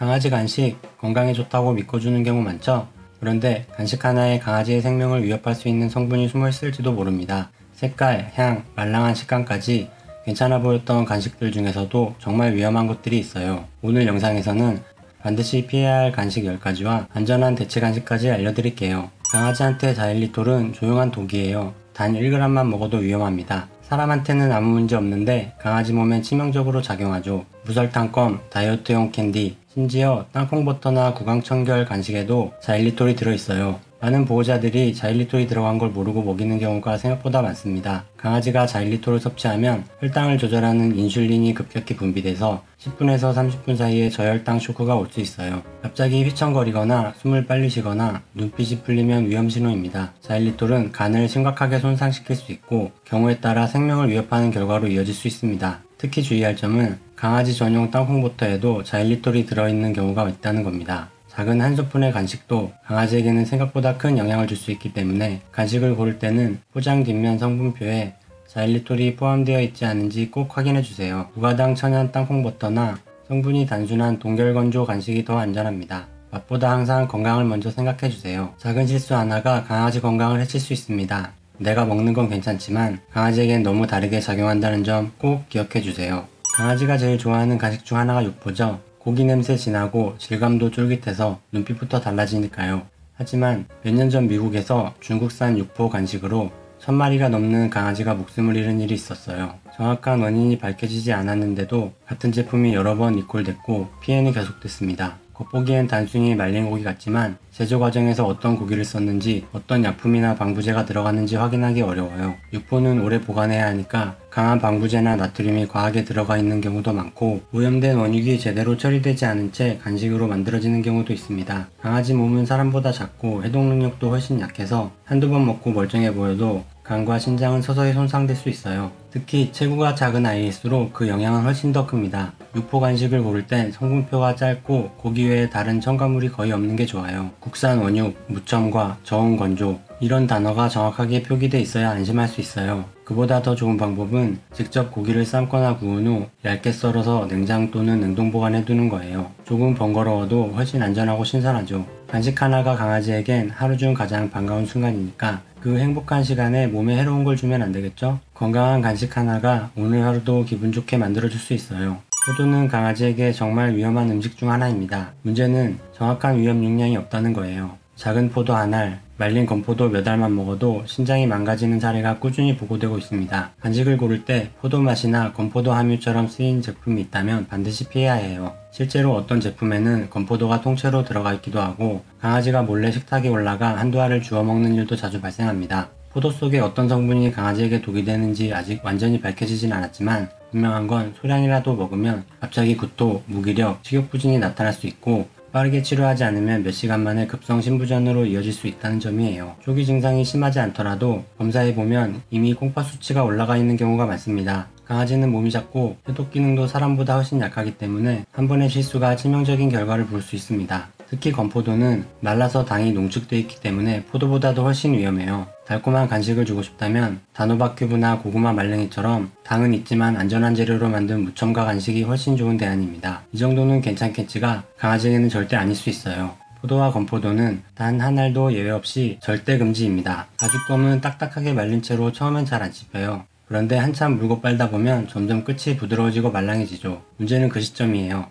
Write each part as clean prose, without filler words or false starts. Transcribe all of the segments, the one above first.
강아지 간식 건강에 좋다고 믿고 주는 경우 많죠? 그런데 간식 하나에 강아지의 생명을 위협할 수 있는 성분이 숨어 있을지도 모릅니다. 색깔, 향, 말랑한 식감까지 괜찮아 보였던 간식들 중에서도 정말 위험한 것들이 있어요. 오늘 영상에서는 반드시 피해야 할 간식 10가지와 안전한 대체 간식까지 알려드릴게요. 강아지한테 자일리톨은 조용한 독이에요. 단 1g만 먹어도 위험합니다. 사람한테는 아무 문제 없는데 강아지 몸에 치명적으로 작용하죠. 무설탕껌, 다이어트용 캔디, 심지어 땅콩버터나 구강청결 간식에도 자일리톨이 들어있어요. 많은 보호자들이 자일리톨이 들어간 걸 모르고 먹이는 경우가 생각보다 많습니다. 강아지가 자일리톨을 섭취하면 혈당을 조절하는 인슐린이 급격히 분비돼서 10분에서 30분 사이에 저혈당 쇼크가 올 수 있어요. 갑자기 휘청거리거나 숨을 빨리 쉬거나 눈빛이 풀리면 위험 신호입니다. 자일리톨은 간을 심각하게 손상시킬 수 있고 경우에 따라 생명을 위협하는 결과로 이어질 수 있습니다. 특히 주의할 점은 강아지 전용 땅콩버터에도 자일리톨이 들어있는 경우가 있다는 겁니다. 작은 한 스푼의 간식도 강아지에게는 생각보다 큰 영향을 줄 수 있기 때문에 간식을 고를 때는 포장 뒷면 성분표에 자일리톨이 포함되어 있지 않은지 꼭 확인해주세요. 무가당 천연 땅콩버터나 성분이 단순한 동결건조 간식이 더 안전합니다. 맛보다 항상 건강을 먼저 생각해주세요. 작은 실수 하나가 강아지 건강을 해칠 수 있습니다. 내가 먹는 건 괜찮지만 강아지에겐 너무 다르게 작용한다는 점 꼭 기억해주세요. 강아지가 제일 좋아하는 간식 중 하나가 육포죠. 고기 냄새 진하고 질감도 쫄깃해서 눈빛부터 달라지니까요. 하지만 몇 년 전 미국에서 중국산 육포 간식으로 1000마리가 넘는 강아지가 목숨을 잃은 일이 있었어요. 정확한 원인이 밝혀지지 않았는데도 같은 제품이 여러 번 리콜됐고 피해는 계속됐습니다. 겉보기엔 단순히 말린 고기 같지만 제조 과정에서 어떤 고기를 썼는지 어떤 약품이나 방부제가 들어갔는지 확인하기 어려워요. 육포는 오래 보관해야 하니까 강한 방부제나 나트륨이 과하게 들어가 있는 경우도 많고 오염된 원육이 제대로 처리되지 않은 채 간식으로 만들어지는 경우도 있습니다. 강아지 몸은 사람보다 작고 해독 능력도 훨씬 약해서 한두 번 먹고 멀쩡해 보여도 간과 신장은 서서히 손상될 수 있어요. 특히 체구가 작은 아이일수록 그 영향은 훨씬 더 큽니다. 육포 간식을 고를 땐 성분표가 짧고 고기 외에 다른 첨가물이 거의 없는 게 좋아요. 국산 원육, 무첨가, 저온 건조 이런 단어가 정확하게 표기돼 있어야 안심할 수 있어요. 그보다 더 좋은 방법은 직접 고기를 삶거나 구운 후 얇게 썰어서 냉장 또는 냉동 보관해 두는 거예요. 조금 번거로워도 훨씬 안전하고 신선하죠. 간식 하나가 강아지에겐 하루 중 가장 반가운 순간이니까 그 행복한 시간에 몸에 해로운 걸 주면 안 되겠죠? 건강한 간식 하나가 오늘 하루도 기분 좋게 만들어줄 수 있어요. 포도는 강아지에게 정말 위험한 음식 중 하나입니다. 문제는 정확한 위험 용량이 없다는 거예요. 작은 포도 한 알, 말린 건포도 몇 알만 먹어도 신장이 망가지는 사례가 꾸준히 보고되고 있습니다. 간식을 고를 때 포도 맛이나 건포도 함유처럼 쓰인 제품이 있다면 반드시 피해야 해요. 실제로 어떤 제품에는 건포도가 통째로 들어가 있기도 하고 강아지가 몰래 식탁에 올라가 한두 알을 주워 먹는 일도 자주 발생합니다. 포도 속에 어떤 성분이 강아지에게 독이 되는지 아직 완전히 밝혀지진 않았지만 분명한 건 소량이라도 먹으면 갑자기 구토, 무기력, 식욕부진이 나타날 수 있고 빠르게 치료하지 않으면 몇 시간 만에 급성 신부전으로 이어질 수 있다는 점이에요. 초기 증상이 심하지 않더라도 검사해보면 이미 콩팥 수치가 올라가 있는 경우가 많습니다. 강아지는 몸이 작고 해독 기능도 사람보다 훨씬 약하기 때문에 한 번의 실수가 치명적인 결과를 볼 수 있습니다. 특히 건포도는 말라서 당이 농축되어 있기 때문에 포도보다도 훨씬 위험해요. 달콤한 간식을 주고 싶다면 단호박 큐브나 고구마 말랭이처럼 당은 있지만 안전한 재료로 만든 무첨가 간식이 훨씬 좋은 대안입니다. 이 정도는 괜찮겠지가 강아지에게는 절대 아닐 수 있어요. 포도와 건포도는 단 한 알도 예외 없이 절대 금지입니다. 가죽껌은 딱딱하게 말린 채로 처음엔 잘 안 씹혀요. 그런데 한참 물고 빨다 보면 점점 끝이 부드러워지고 말랑해지죠. 문제는 그 시점이에요.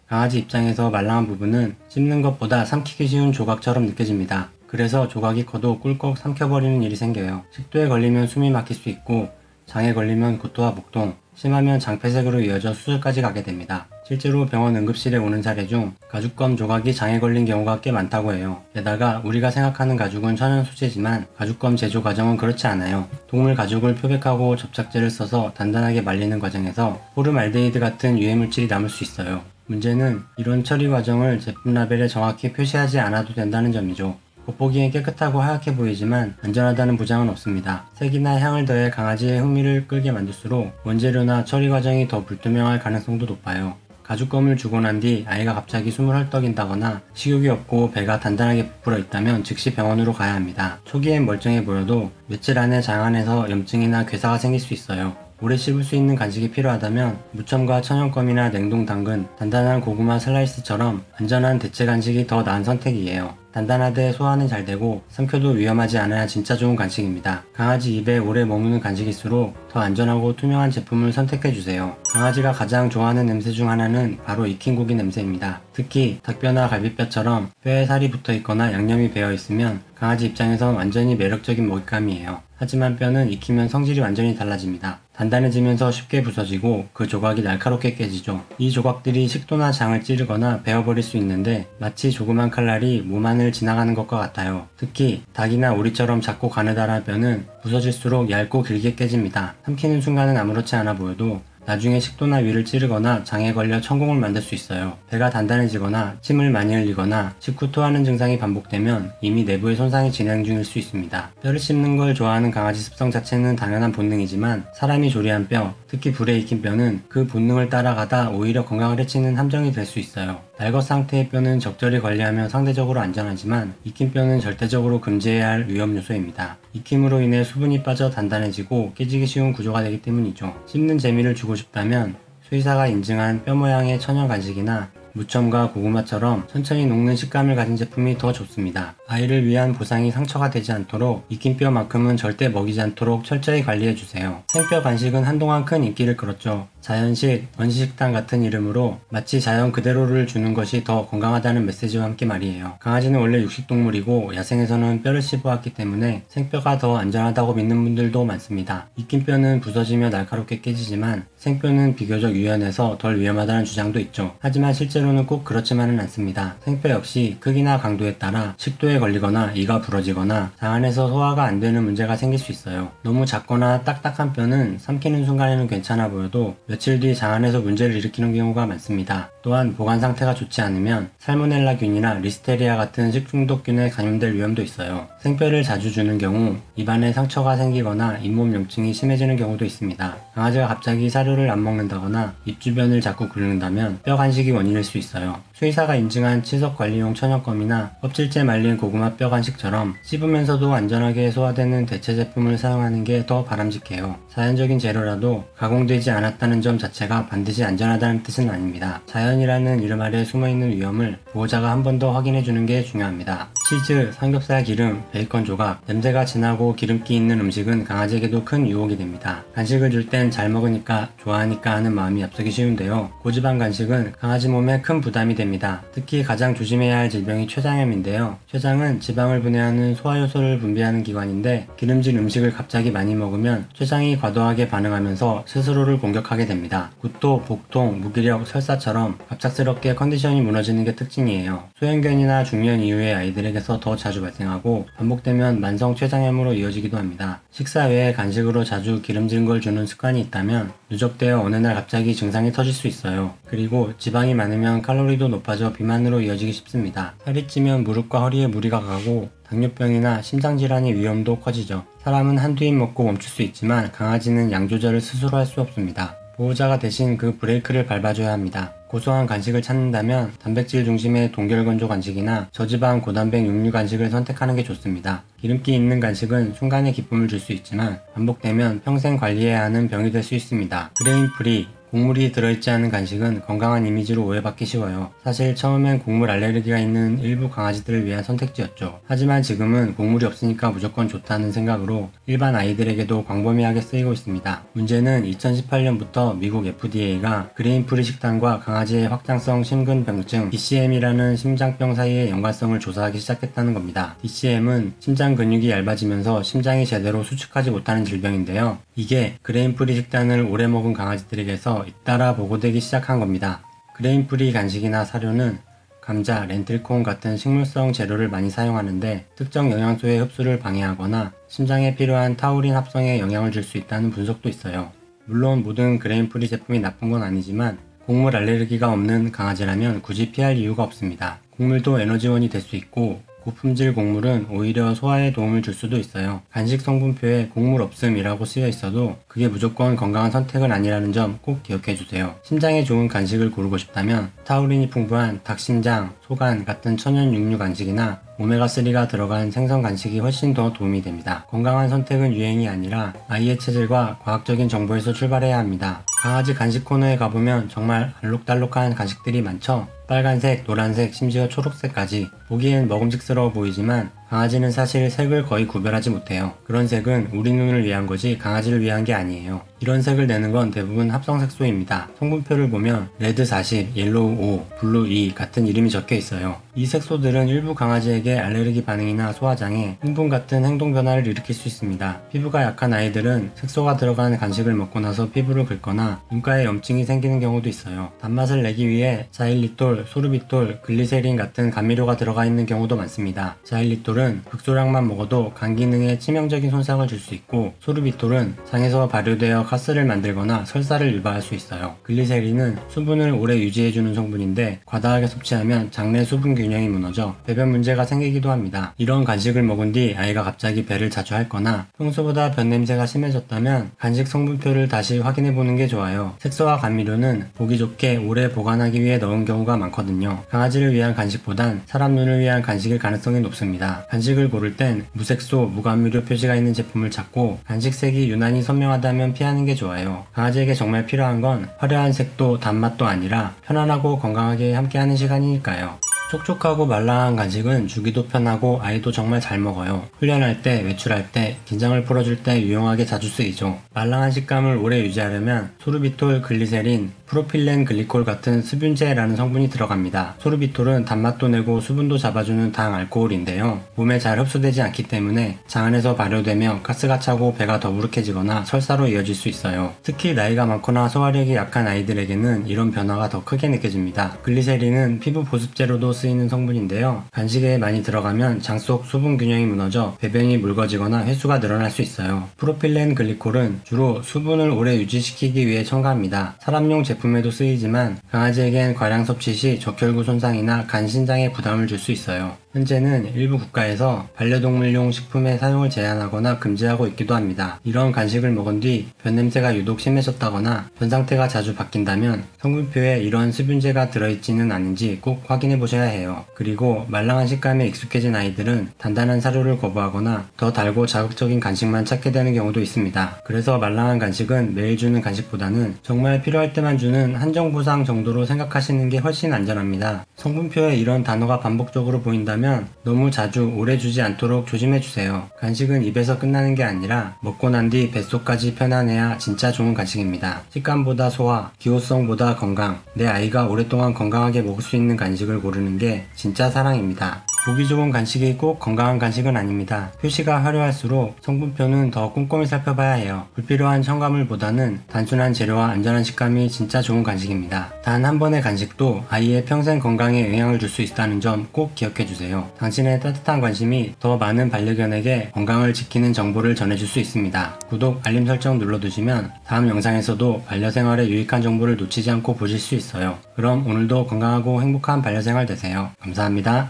강아지 입장에서 말랑한 부분은 씹는 것보다 삼키기 쉬운 조각처럼 느껴집니다. 그래서 조각이 커도 꿀꺽 삼켜버리는 일이 생겨요. 식도에 걸리면 숨이 막힐 수 있고 장에 걸리면 구토와 목통, 심하면 장폐색으로 이어져 수술까지 가게 됩니다. 실제로 병원 응급실에 오는 사례 중 가죽껌 조각이 장에 걸린 경우가 꽤 많다고 해요. 게다가 우리가 생각하는 가죽은 천연 소재지만 가죽껌 제조 과정은 그렇지 않아요. 동물 가죽을 표백하고 접착제를 써서 단단하게 말리는 과정에서 포름알데히드 같은 유해물질이 남을 수 있어요. 문제는 이런 처리 과정을 제품 라벨에 정확히 표시하지 않아도 된다는 점이죠. 겉보기엔 깨끗하고 하얗게 보이지만 안전하다는 보장은 없습니다. 색이나 향을 더해 강아지의 흥미를 끌게 만들수록 원재료나 처리 과정이 더 불투명할 가능성도 높아요. 가죽껌을 주고 난 뒤 아이가 갑자기 숨을 헐떡인다거나 식욕이 없고 배가 단단하게 부풀어 있다면 즉시 병원으로 가야 합니다. 초기엔 멀쩡해 보여도 며칠 안에 장 안에서 염증이나 괴사가 생길 수 있어요. 오래 씹을 수 있는 간식이 필요하다면 무첨가 천연껌이나 냉동 당근, 단단한 고구마 슬라이스처럼 안전한 대체 간식이 더 나은 선택이에요. 단단하되 소화는 잘 되고 삼켜도 위험하지 않아야 진짜 좋은 간식입니다. 강아지 입에 오래 머무는 간식일수록 더 안전하고 투명한 제품을 선택해주세요. 강아지가 가장 좋아하는 냄새 중 하나는 바로 익힌 고기 냄새입니다. 특히 닭뼈나 갈비뼈처럼 뼈에 살이 붙어 있거나 양념이 배어 있으면 강아지 입장에선 완전히 매력적인 먹잇감이에요. 하지만 뼈는 익히면 성질이 완전히 달라집니다. 단단해지면서 쉽게 부서지고 그 조각이 날카롭게 깨지죠. 이 조각들이 식도나 장을 찌르거나 베어버릴 수 있는데 마치 조그만 칼날이 몸 안을 지나가는 것과 같아요. 특히 닭이나 오리처럼 작고 가느다란 뼈는 부서질수록 얇고 길게 깨집니다. 삼키는 순간은 아무렇지 않아 보여도 나중에 식도나 위를 찌르거나 장에 걸려 천공을 만들 수 있어요. 배가 단단해지거나 침을 많이 흘리거나 식후 토하는 증상이 반복되면 이미 내부의 손상이 진행 중일 수 있습니다. 뼈를 씹는 걸 좋아하는 강아지 습성 자체는 당연한 본능이지만 사람이 조리한 뼈, 특히 불에 익힌 뼈는 그 본능을 따라가다 오히려 건강을 해치는 함정이 될 수 있어요. 날것 상태의 뼈는 적절히 관리하면 상대적으로 안전하지만 익힌 뼈는 절대적으로 금지해야 할 위험 요소입니다. 익힘으로 인해 수분이 빠져 단단해지고 깨지기 쉬운 구조가 되기 때문이죠. 씹는 재미를 주고 싶다면 수의사가 인증한 뼈 모양의 천연 간식이나 무첨가 고구마처럼 천천히 녹는 식감을 가진 제품이 더 좋습니다. 아이를 위한 보상이 상처가 되지 않도록 익힌 뼈만큼은 절대 먹이지 않도록 철저히 관리해주세요. 생뼈 간식은 한동안 큰 인기를 끌었죠. 자연식, 원시식단 같은 이름으로 마치 자연 그대로를 주는 것이 더 건강하다는 메시지와 함께 말이에요. 강아지는 원래 육식동물이고 야생에서는 뼈를 씹어왔기 때문에 생뼈가 더 안전하다고 믿는 분들도 많습니다. 익힌 뼈는 부서지며 날카롭게 깨지지만 생뼈는 비교적 유연해서 덜 위험하다는 주장도 있죠. 하지만 실제로는 꼭 그렇지만은 않습니다. 생뼈 역시 크기나 강도에 따라 식도에 걸리거나 이가 부러지거나 장 안에서 소화가 안 되는 문제가 생길 수 있어요. 너무 작거나 딱딱한 뼈는 삼키는 순간에는 괜찮아 보여도 며칠 뒤 장 안에서 문제를 일으키는 경우가 많습니다. 또한 보관 상태가 좋지 않으면 살모넬라균이나 리스테리아 같은 식중독균에 감염될 위험도 있어요. 생뼈를 자주 주는 경우 입안에 상처가 생기거나 잇몸 염증이 심해지는 경우도 있습니다. 강아지가 갑자기 사료를 안 먹는다거나 입 주변을 자꾸 긁는다면 뼈 간식이 원인일 수 있어요. 수의사가 인증한 치석관리용 천연껌이나 껍질째 말린 고구마 뼈 간식처럼 씹으면서도 안전하게 소화되는 대체 제품을 사용하는 게 더 바람직해요. 자연적인 재료라도 가공되지 않았다는 점 자체가 반드시 안전하다는 뜻은 아닙니다. 자연이라는 이름 아래 숨어있는 위험을 보호자가 한 번 더 확인해주는 게 중요합니다. 치즈, 삼겹살 기름, 베이컨 조각, 냄새가 진하고 기름기 있는 음식은 강아지에게도 큰 유혹이 됩니다. 간식을 줄 땐 잘 먹으니까 좋아하니까 하는 마음이 앞서기 쉬운데요. 고지방 간식은 강아지 몸에 큰 부담이 됩니다. 특히 가장 조심해야 할 질병이 췌장염인데요. 췌장은 지방을 분해하는 소화효소를 분비하는 기관인데 기름진 음식을 갑자기 많이 먹으면 췌장이 과도하게 반응하면서 스스로를 공격하게 됩니다. 구토, 복통, 무기력, 설사처럼 갑작스럽게 컨디션이 무너지는 게 특징이에요. 소형견이나 중년 이후의 아이들에게서 더 자주 발생하고 반복되면 만성 췌장염으로 이어지기도 합니다. 식사 외에 간식으로 자주 기름진 걸 주는 습관이 있다면 누적되어 어느 날 갑자기 증상이 터질 수 있어요. 그리고 지방이 많으면 칼로리도 높아져 비만으로 이어지기 쉽습니다. 살이 찌면 무릎과 허리에 무리가 가고 당뇨병이나 심장질환의 위험도 커지죠. 사람은 한두 입 먹고 멈출 수 있지만 강아지는 양 조절을 스스로 할 수 없습니다. 보호자가 대신 그 브레이크를 밟아줘야 합니다. 고소한 간식을 찾는다면 단백질 중심의 동결건조 간식이나 저지방 고단백 육류 간식을 선택하는 게 좋습니다. 기름기 있는 간식은 순간의 기쁨을 줄 수 있지만 반복되면 평생 관리해야 하는 병이 될 수 있습니다. 그레인 프리, 곡물이 들어있지 않은 간식은 건강한 이미지로 오해받기 쉬워요. 사실 처음엔 곡물 알레르기가 있는 일부 강아지들을 위한 선택지였죠. 하지만 지금은 곡물이 없으니까 무조건 좋다는 생각으로 일반 아이들에게도 광범위하게 쓰이고 있습니다. 문제는 2018년부터 미국 FDA가 그레인프리 식단과 강아지의 확장성 심근병증 DCM이라는 심장병 사이의 연관성을 조사하기 시작했다는 겁니다. DCM은 심장 근육이 얇아지면서 심장이 제대로 수축하지 못하는 질병인데요. 이게 그레인프리 식단을 오래 먹은 강아지들에게서 잇따라 보고되기 시작한 겁니다. 그레인프리 간식이나 사료는 감자, 렌틸콩 같은 식물성 재료를 많이 사용하는데 특정 영양소의 흡수를 방해하거나 심장에 필요한 타우린 합성에 영향을 줄 수 있다는 분석도 있어요. 물론 모든 그레인프리 제품이 나쁜 건 아니지만 곡물 알레르기가 없는 강아지라면 굳이 피할 이유가 없습니다. 곡물도 에너지원이 될 수 있고 고품질 곡물은 오히려 소화에 도움을 줄 수도 있어요. 간식 성분표에 곡물 없음이라고 쓰여 있어도 그게 무조건 건강한 선택은 아니라는 점 꼭 기억해 주세요. 심장에 좋은 간식을 고르고 싶다면 타우린이 풍부한 닭심장, 소간 같은 천연 육류 간식이나 오메가3가 들어간 생선 간식이 훨씬 더 도움이 됩니다. 건강한 선택은 유행이 아니라 아이의 체질과 과학적인 정보에서 출발해야 합니다. 강아지 간식 코너에 가보면 정말 알록달록한 간식들이 많죠? 빨간색, 노란색, 심지어 초록색까지 보기엔 먹음직스러워 보이지만 강아지는 사실 색을 거의 구별하지 못해요. 그런 색은 우리 눈을 위한 거지 강아지를 위한 게 아니에요. 이런 색을 내는 건 대부분 합성색소입니다. 성분표를 보면 레드 40, 옐로우 5, 블루 2 같은 이름이 적혀 있어요. 이 색소들은 일부 강아지에게 알레르기 반응이나 소화장애, 흥분 같은 행동 변화를 일으킬 수 있습니다. 피부가 약한 아이들은 색소가 들어간 간식을 먹고 나서 피부를 긁거나 눈가에 염증이 생기는 경우도 있어요. 단맛을 내기 위해 자일리톨, 소르비톨, 글리세린 같은 감미료가 들어가 있는 경우도 많습니다. 자일리톨은 극소량만 먹어도 간 기능에 치명적인 손상을 줄 수 있고, 소르비톨은 장에서 발효되어 가스를 만들거나 설사를 유발할 수 있어요. 글리세린은 수분을 오래 유지해주는 성분인데 과다하게 섭취하면 장내 수분 균형이 무너져 배변 문제가 생기기도 합니다. 이런 간식을 먹은 뒤 아이가 갑자기 배를 자주 핥거나 평소보다 변 냄새가 심해졌다면 간식 성분표를 다시 확인해보는 게 좋아요. 색소와 감미료는 보기 좋게 오래 보관하기 위해 넣은 경우가 많거든요. 강아지를 위한 간식보단 사람 눈을 위한 간식일 가능성이 높습니다. 간식을 고를 땐 무색소, 무감미료 표시가 있는 제품을 찾고 간식색이 유난히 선명하다면 피하는 게 좋아요. 강아지에게 정말 필요한 건 화려한 색도 단맛도 아니라 편안하고 건강하게 함께하는 시간이니까요. 촉촉하고 말랑한 간식은 주기도 편하고 아이도 정말 잘 먹어요. 훈련할 때, 외출할 때, 긴장을 풀어줄 때 유용하게 자주 쓰이죠. 말랑한 식감을 오래 유지하려면 소르비톨, 글리세린, 프로필렌 글리콜 같은 수분제라는 성분이 들어갑니다. 소르비톨은 단맛도 내고 수분도 잡아주는 당 알코올인데요. 몸에 잘 흡수되지 않기 때문에 장 안에서 발효되며 가스가 차고 배가 더부룩해지거나 설사로 이어질 수 있어요. 특히 나이가 많거나 소화력이 약한 아이들에게는 이런 변화가 더 크게 느껴집니다. 글리세린은 피부 보습제로도 쓰이는 성분인데요. 간식에 많이 들어가면 장 속 수분 균형이 무너져 배변이 묽어지거나 횟수가 늘어날 수 있어요. 프로필렌 글리콜은 주로 수분을 오래 유지시키기 위해 첨가합니다. 사람용 제품에도 쓰이지만 강아지에겐 과량 섭취 시 적혈구 손상이나 간 신장에 부담을 줄 수 있어요. 현재는 일부 국가에서 반려동물용 식품의 사용을 제한하거나 금지하고 있기도 합니다. 이런 간식을 먹은 뒤 변 냄새가 유독 심해졌다거나 변 상태가 자주 바뀐다면 성분표에 이런 수분제가 들어있지는 않은지 꼭 확인해 보셔야 해요. 그리고 말랑한 식감에 익숙해진 아이들은 단단한 사료를 거부하거나 더 달고 자극적인 간식만 찾게 되는 경우도 있습니다. 그래서 말랑한 간식은 매일 주는 간식보다는 정말 필요할 때만 주는 한정 보상 정도로 생각하시는 게 훨씬 안전합니다. 성분표에 이런 단어가 반복적으로 보인다면 너무 자주 오래 주지 않도록 조심해주세요. 간식은 입에서 끝나는 게 아니라 먹고 난 뒤 뱃속까지 편안해야 진짜 좋은 간식입니다. 식감보다 소화, 기호성보다 건강, 내 아이가 오랫동안 건강하게 먹을 수 있는 간식을 고르는 게 진짜 사랑입니다. 보기 좋은 간식이 꼭 건강한 간식은 아닙니다. 표시가 화려할수록 성분표는 더 꼼꼼히 살펴봐야 해요. 불필요한 첨가물보다는 단순한 재료와 안전한 식감이 진짜 좋은 간식입니다. 단 한 번의 간식도 아이의 평생 건강에 영향을 줄 수 있다는 점 꼭 기억해주세요. 당신의 따뜻한 관심이 더 많은 반려견에게 건강을 지키는 정보를 전해줄 수 있습니다. 구독, 알림 설정 눌러두시면 다음 영상에서도 반려생활에 유익한 정보를 놓치지 않고 보실 수 있어요. 그럼 오늘도 건강하고 행복한 반려생활 되세요. 감사합니다.